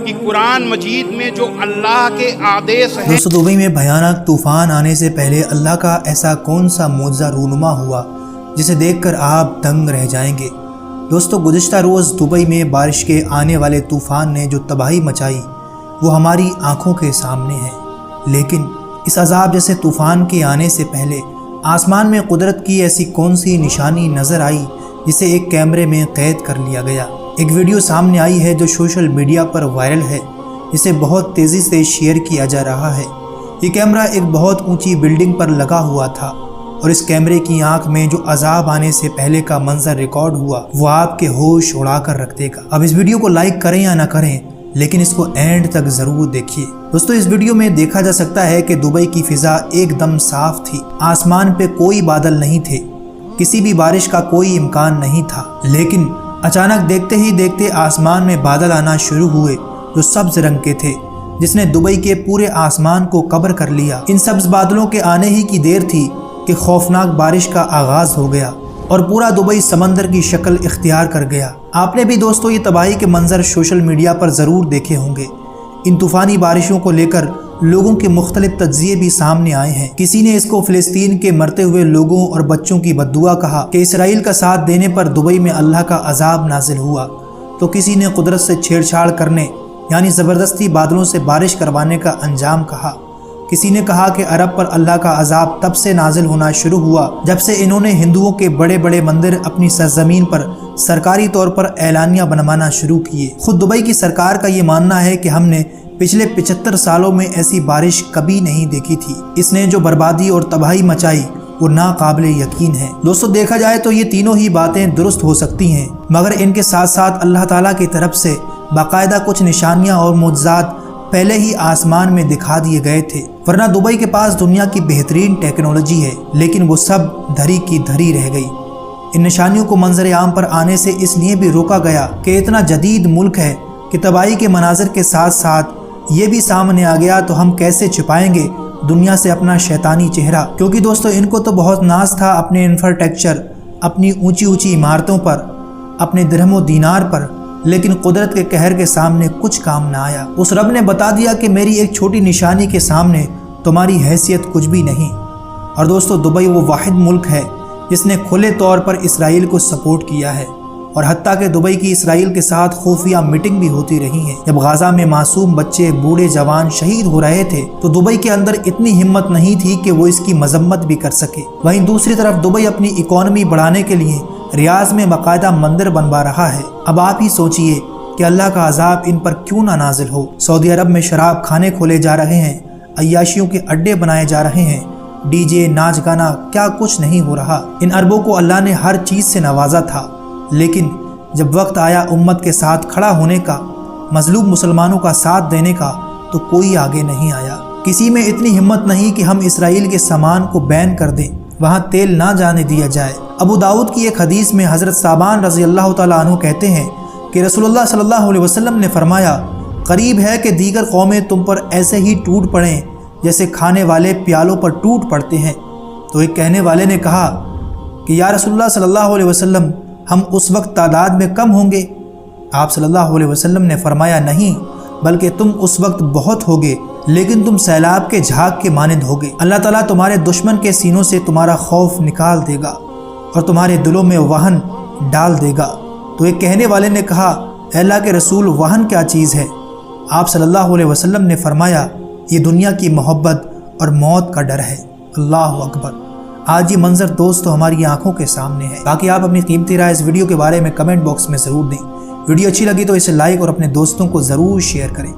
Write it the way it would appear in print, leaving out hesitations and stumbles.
کہ قرآن مجید میں جو اللہ کے آدیش ہیں۔ دوستو دبئی میں بھیانک طوفان آنے سے پہلے اللہ کا ایسا کون سا معجزہ رونما ہوا جسے دیکھ کر آپ دنگ رہ جائیں گے۔ دوستو گزشتہ روز دبئی میں بارش کے آنے والے طوفان نے جو تباہی مچائی وہ ہماری آنکھوں کے سامنے ہے، لیکن اس عذاب جیسے طوفان کے آنے سے پہلے آسمان میں قدرت کی ایسی کون سی نشانی نظر آئی جسے ایک کیمرے میں قید کر لیا گیا۔ ایک ویڈیو سامنے آئی ہے جو سوشل میڈیا پر وائرل ہے، جسے بہت تیزی سے شیئر کیا جا رہا ہے۔ یہ کیمرہ ایک بہت اونچی بلڈنگ پر لگا ہوا تھا اور اس کیمرے کی آنکھ میں جو عذاب آنے سے پہلے کا منظر ریکارڈ ہوا وہ آپ کے ہوش اڑا کر رکھ دے گا۔ اب اس ویڈیو کو لائک کریں یا نہ کریں، لیکن اس کو اینڈ تک ضرور دیکھیے۔ دوستو اس ویڈیو میں دیکھا جا سکتا ہے کہ دبئی کی فضا ایک دم صاف تھی، آسمان پہ کوئی بادل نہیں تھے، کسی بھی بارش کا کوئی امکان نہیں تھا، لیکن اچانک دیکھتے ہی دیکھتے آسمان میں بادل آنا شروع ہوئے جو سبز رنگ کے تھے، جس نے دبئی کے پورے آسمان کو کور کر لیا۔ ان سبز بادلوں کے آنے ہی کی دیر تھی کہ خوفناک بارش کا آغاز ہو گیا اور پورا دبئی سمندر کی شکل اختیار کر گیا۔ آپ نے بھی دوستو یہ تباہی کے منظر سوشل میڈیا پر ضرور دیکھے ہوں گے۔ ان طوفانی بارشوں کو لے کر لوگوں کے مختلف تجزیے بھی سامنے آئے ہیں۔ کسی نے اس کو فلسطین کے مرتے ہوئے لوگوں اور بچوں کی بددعا کہا کہ اسرائیل کا ساتھ دینے پر دبئی میں اللہ کا عذاب نازل ہوا، تو کسی نے قدرت سے چھیڑ چھاڑ کرنے یعنی زبردستی بادلوں سے بارش کروانے کا انجام کہا۔ کسی نے کہا کہ عرب پر اللہ کا عذاب تب سے نازل ہونا شروع ہوا جب سے انہوں نے ہندوؤں کے بڑے بڑے مندر اپنی سرزمین پر سرکاری طور پر اعلانیہ بنوانا شروع کیے۔ خود دبئی کی سرکار کا یہ ماننا ہے کہ ہم نے پچھلے 75 سالوں میں ایسی بارش کبھی نہیں دیکھی تھی۔ اس نے جو بربادی اور تباہی مچائی وہ ناقابل یقین ہے۔ دوستو دیکھا جائے تو یہ تینوں ہی باتیں درست ہو سکتی ہیں، مگر ان کے ساتھ ساتھ اللہ تعالیٰ کی طرف سے باقاعدہ کچھ نشانیاں اور معجزات پہلے ہی آسمان میں دکھا دیے گئے تھے، ورنہ دبئی کے پاس دنیا کی بہترین ٹیکنالوجی ہے، لیکن وہ سب دھری کی دھری رہ گئی۔ ان نشانیوں کو منظر عام پر آنے سے اس لیے بھی روکا گیا کہ اتنا جدید ملک ہے کہ تباہی کے مناظر کے ساتھ ساتھ یہ بھی سامنے آ گیا تو ہم کیسے چھپائیں گے دنیا سے اپنا شیطانی چہرہ، کیونکہ دوستو ان کو تو بہت ناز تھا اپنے انفراسٹرکچر، اپنی اونچی اونچی عمارتوں پر، اپنے درہم و دینار پر، لیکن قدرت کے قہر کے سامنے کچھ کام نہ آیا۔ اس رب نے بتا دیا کہ میری ایک چھوٹی نشانی کے سامنے تمہاری حیثیت کچھ بھی نہیں۔ اور دوستو دبئی وہ واحد ملک ہے جس نے کھلے طور پر اسرائیل کو سپورٹ کیا ہے، اور حتیٰ کہ دبئی کی اسرائیل کے ساتھ خفیہ میٹنگ بھی ہوتی رہی ہیں۔ جب غزہ میں معصوم بچے، بوڑھے، جوان شہید ہو رہے تھے تو دبئی کے اندر اتنی ہمت نہیں تھی کہ وہ اس کی مذمت بھی کر سکے۔ وہیں دوسری طرف دبئی اپنی اکانومی بڑھانے کے لیے ریاض میں باقاعدہ مندر بنوا رہا ہے۔ اب آپ ہی سوچئے کہ اللہ کا عذاب ان پر کیوں نہ نازل ہو۔ سعودی عرب میں شراب خانے کھولے جا رہے ہیں، عیاشیوں کے اڈے بنائے جا رہے ہیں، ڈی جے، ناچ گانا، کیا کچھ نہیں ہو رہا۔ ان عربوں کو اللہ نے ہر چیز سے نوازا تھا، لیکن جب وقت آیا امت کے ساتھ کھڑا ہونے کا، مظلوم مسلمانوں کا ساتھ دینے کا، تو کوئی آگے نہیں آیا۔ کسی میں اتنی ہمت نہیں کہ ہم اسرائیل کے سامان کو بین کر دیں، وہاں تیل نہ جانے دیا جائے۔ ابو داؤد کی ایک حدیث میں حضرت ثعبان رضی اللہ تعالیٰ عنہ کہتے ہیں کہ رسول اللہ صلی اللہ علیہ وسلم نے فرمایا، قریب ہے کہ دیگر قومیں تم پر ایسے ہی ٹوٹ پڑیں جیسے کھانے والے پیالوں پر ٹوٹ پڑتے ہیں۔ تو ایک کہنے والے نے کہا کہ یا رسول اللہ صلی اللہ علیہ وسلم، ہم اس وقت تعداد میں کم ہوں گے؟ آپ صلی اللہ علیہ وسلم نے فرمایا، نہیں، بلکہ تم اس وقت بہت ہوگے، لیکن تم سیلاب کے جھاگ کے مانند ہوگے۔ اللہ تعالیٰ تمہارے دشمن کے سینوں سے تمہارا خوف نکال دے گا اور تمہارے دلوں میں وہن ڈال دے گا۔ تو ایک کہنے والے نے کہا، اے اللہ کے رسول، وہن کیا چیز ہے؟ آپ صلی اللہ علیہ وسلم نے فرمایا، یہ دنیا کی محبت اور موت کا ڈر ہے۔ اللہ اکبر۔ آج یہ منظر دوستو ہماری آنکھوں کے سامنے ہے۔ باقی آپ اپنی قیمتی رائے اس ویڈیو کے بارے میں کمنٹ باکس میں ضرور دیں۔ ویڈیو اچھی لگی تو اسے لائک اور اپنے دوستوں کو ضرور شیئر کریں۔